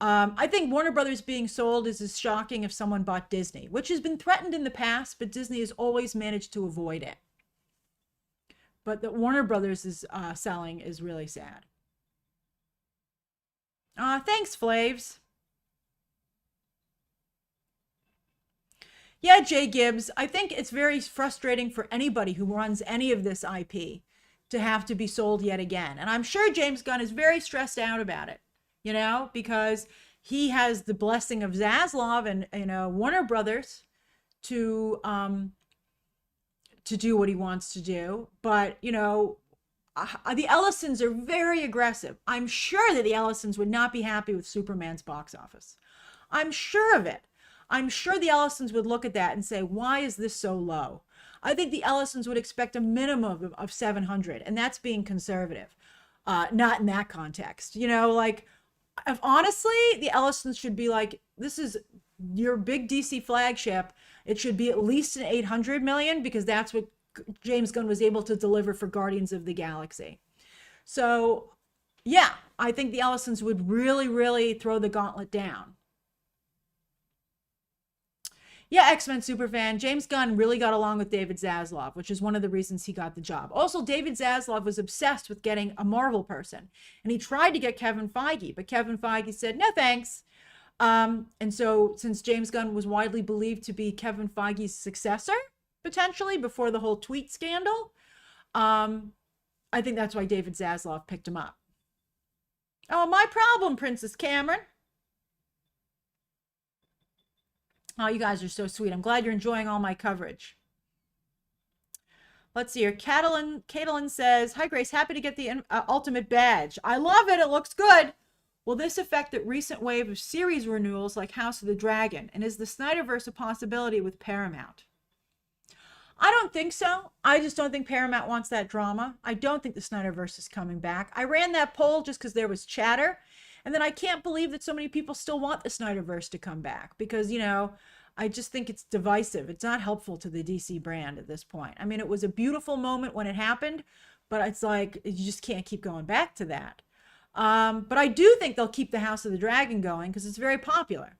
I think Warner Brothers being sold is as shocking if someone bought Disney, which has been threatened in the past, but Disney has always managed to avoid it. But that Warner Brothers is selling is really sad. Thanks, Flaves. Yeah, Jay Gibbs, I think it's very frustrating for anybody who runs any of this IP to have to be sold yet again. And I'm sure James Gunn is very stressed out about it, because he has the blessing of Zaslav and, Warner Brothers to do what he wants to do. But, the Ellisons are very aggressive. I'm sure that the Ellisons would not be happy with Superman's box office. I'm sure of it. I'm sure the Ellisons would look at that and say, why is this so low? I think the Ellisons would expect a minimum of 700, and that's being conservative. Not in that context. If honestly, the Ellisons should be like, this is your big DC flagship. It should be at least an 800 million, because that's what James Gunn was able to deliver for Guardians of the Galaxy. So, yeah, I think the Ellisons would really, really throw the gauntlet down. Yeah, X-Men Superfan, James Gunn really got along with David Zaslav, which is one of the reasons he got the job. Also, David Zaslav was obsessed with getting a Marvel person, and he tried to get Kevin Feige, but Kevin Feige said, no thanks. And so since James Gunn was widely believed to be Kevin Feige's successor, potentially, before the whole tweet scandal, I think that's why David Zaslav picked him up. Oh, my problem, Princess Cameron. Oh, you guys are so sweet. I'm glad you're enjoying all my coverage. Let's see here. Caitlin says, hi, Grace. Happy to get the ultimate badge. I love it. It looks good. Will this affect the recent wave of series renewals like House of the Dragon? And is the Snyderverse a possibility with Paramount? I don't think so. I just don't think Paramount wants that drama. I don't think the Snyderverse is coming back. I ran that poll just because there was chatter. And then I can't believe that so many people still want the Snyderverse to come back, because, I just think it's divisive. It's not helpful to the DC brand at this point. I mean, it was a beautiful moment when it happened, but it's like, you just can't keep going back to that. But I do think they'll keep the House of the Dragon going because it's very popular.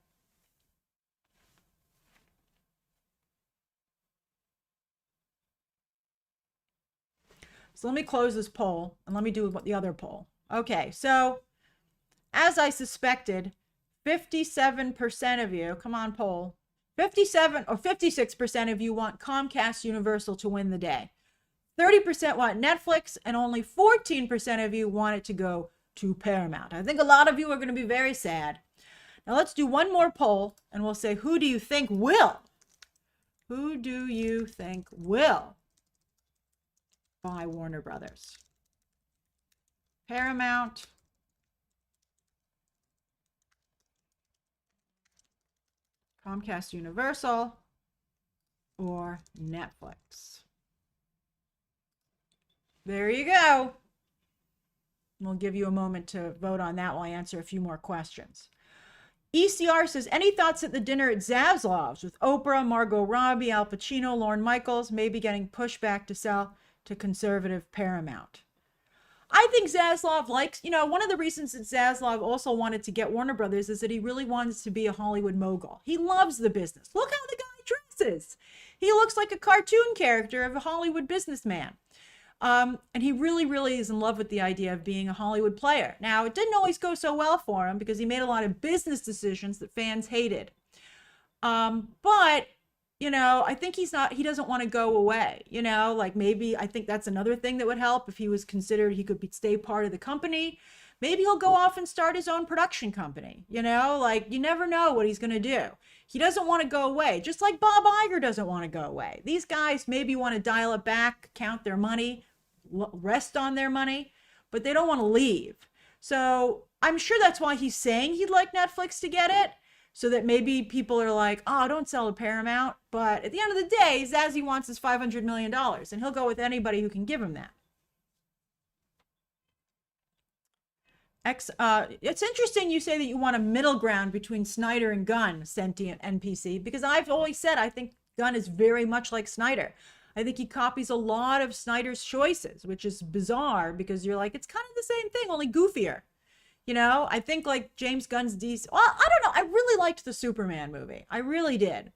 So let me close this poll and let me do the other poll. Okay, so as I suspected, 57% of you, come on, poll, 57 or 56% of you want Comcast Universal to win the day. 30% want Netflix, and only 14% of you want it to go to Paramount. I think a lot of you are going to be very sad. Now let's do one more poll, and we'll say, who do you think will? Who do you think will buy Warner Brothers? Paramount, Comcast Universal, or Netflix? There you go. We'll give you a moment to vote on that while I answer a few more questions. ECR says, any thoughts at the dinner at Zaslav's with Oprah, Margot Robbie, Al Pacino, Lorne Michaels, maybe getting pushed back to sell to conservative Paramount? I think Zaslav likes, one of the reasons that Zaslav also wanted to get Warner Brothers is that he really wants to be a Hollywood mogul. He loves the business. Look how the guy dresses. He looks like a cartoon character of a Hollywood businessman. And he really, really is in love with the idea of being a Hollywood player. Now, it didn't always go so well for him because he made a lot of business decisions that fans hated. But I think he doesn't want to go away, like maybe I think that's another thing that would help if he was considered he could stay part of the company. Maybe he'll go off and start his own production company, like you never know what he's going to do. He doesn't want to go away, just like Bob Iger doesn't want to go away. These guys maybe want to dial it back, count their money, rest on their money, but they don't want to leave. So I'm sure that's why he's saying he'd like Netflix to get it. So that maybe people are like, oh, don't sell to Paramount. But at the end of the day, Zazie wants his $500 million, and he'll go with anybody who can give him that. It's interesting you say that you want a middle ground between Snyder and Gunn, sentient NPC, because I've always said I think Gunn is very much like Snyder. I think he copies a lot of Snyder's choices, which is bizarre because you're like, it's kind of the same thing, only goofier. I think like James Gunn's DC. Well, I don't know. I really liked the Superman movie. I really did.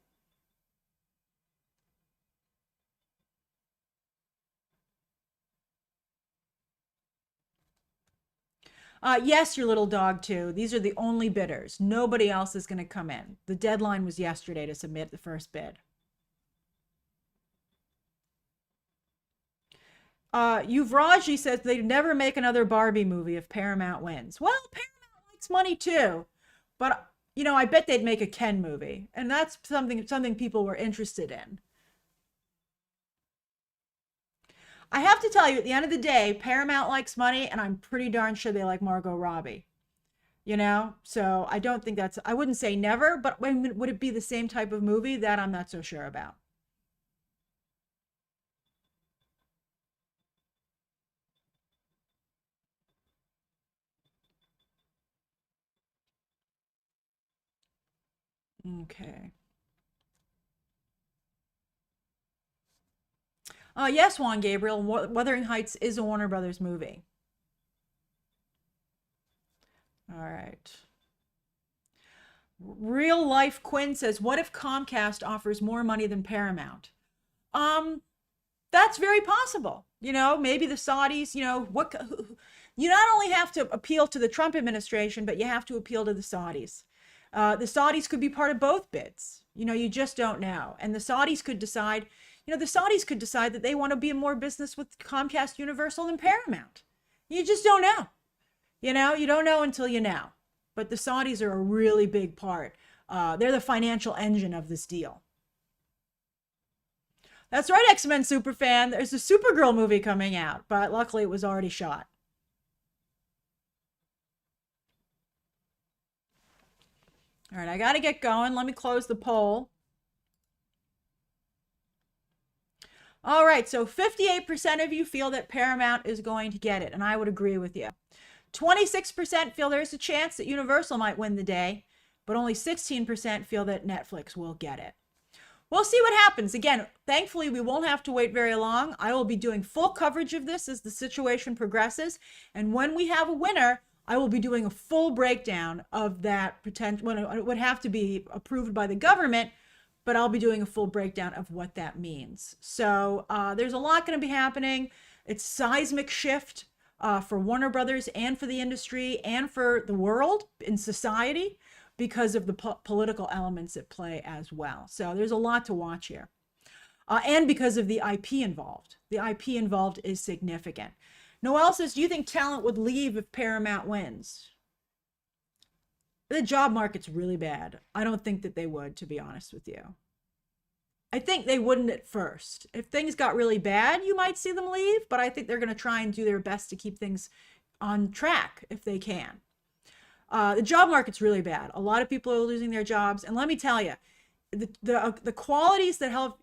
Yes, your little dog too. These are the only bidders. Nobody else is going to come in. The deadline was yesterday to submit the first bid. Yuvraji says they'd never make another Barbie movie if Paramount wins. Well, Paramount likes money too, but I bet they'd make a Ken movie, and that's something people were interested in. I have to tell you, at the end of the day, Paramount likes money, and I'm pretty darn sure they like Margot Robbie. So I don't think I wouldn't say never, but would it be the same type of movie? That I'm not so sure about. Okay. Yes, Juan Gabriel, Wuthering Heights is a Warner Brothers movie. All right. Real Life Quinn says, what if Comcast offers more money than Paramount? That's very possible. Maybe the Saudis, you not only have to appeal to the Trump administration, but you have to appeal to the Saudis. The Saudis could be part of both bids. You just don't know. And the Saudis could decide, that they want to be in more business with Comcast Universal than Paramount. You just don't know. You don't know until you know. But the Saudis are a really big part. They're the financial engine of this deal. That's right, X-Men superfan. There's a Supergirl movie coming out, but luckily it was already shot. All right, I got to get going. Let me close the poll. All right, so 58% of you feel that Paramount is going to get it, and I would agree with you. 26% feel there's a chance that Universal might win the day, but only 16% feel that Netflix will get it. We'll see what happens. Again, thankfully, we won't have to wait very long. I will be doing full coverage of this as the situation progresses, and when we have a winner, I will be doing a full breakdown of that potential. Well, it would have to be approved by the government, but I'll be doing a full breakdown of what that means. So there's a lot going to be happening. It's seismic shift for Warner Brothers and for the industry and for the world in society because of the political elements at play as well. So there's a lot to watch here. And because of the IP involved. The IP involved is significant. Noel says, do you think talent would leave if Paramount wins? The job market's really bad. I don't think that they would, to be honest with you. I think they wouldn't at first. If things got really bad, you might see them leave, but I think they're going to try and do their best to keep things on track if they can. The job market's really bad. A lot of people are losing their jobs. And let me tell you, the qualities that help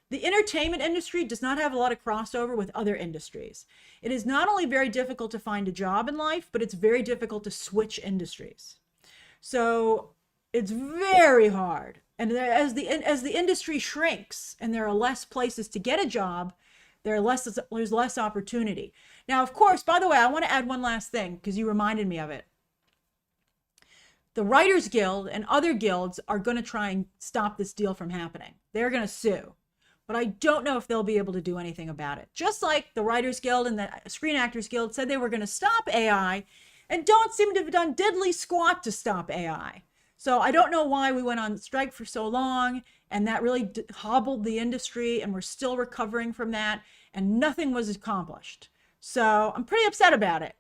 the entertainment industry does not have a lot of crossover with other industries. It is not only very difficult to find a job in life, but it's very difficult to switch industries. So it's very hard. And as the industry shrinks and there are less places to get a job, there's less opportunity. Now, of course, by the way, I want to add one last thing because you reminded me of it. The Writers Guild and other guilds are going to try and stop this deal from happening. They're going to sue. But I don't know if they'll be able to do anything about it. Just like the Writers Guild and the Screen Actors Guild said they were going to stop AI and don't seem to have done diddly squat to stop AI. So I don't know why we went on strike for so long, and that really hobbled the industry, and we're still recovering from that, and nothing was accomplished. So I'm pretty upset about it.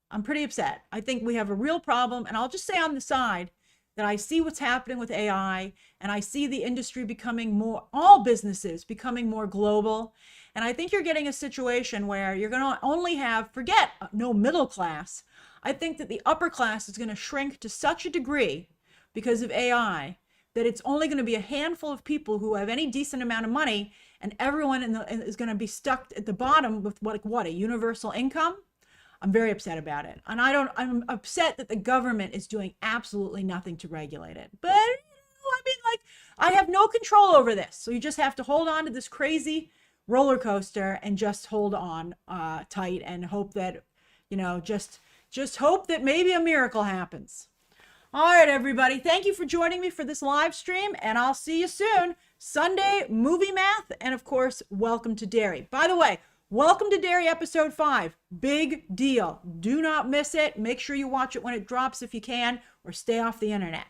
I'm pretty upset. I think we have a real problem, and I'll just say on the side that I see what's happening with AI, and I see the industry becoming more, all businesses becoming more global. And I think you're getting a situation where you're going to only have, forget no middle class. I think that the upper class is going to shrink to such a degree because of AI that it's only going to be a handful of people who have any decent amount of money, and everyone is going to be stuck at the bottom with what, a universal income? I'm very upset about it. And I'm upset that the government is doing absolutely nothing to regulate it. But, I mean, like, I have no control over this. So you just have to hold on to this crazy roller coaster and just hold on tight and hope that, just hope that maybe a miracle happens. All right, everybody. Thank you for joining me for this live stream, and I'll see you soon. Sunday movie math, and of course, welcome to Dairy. By the way, welcome to Dairy episode 5. Big deal. Do not miss it. Make sure you watch it when it drops if you can, or stay off the internet.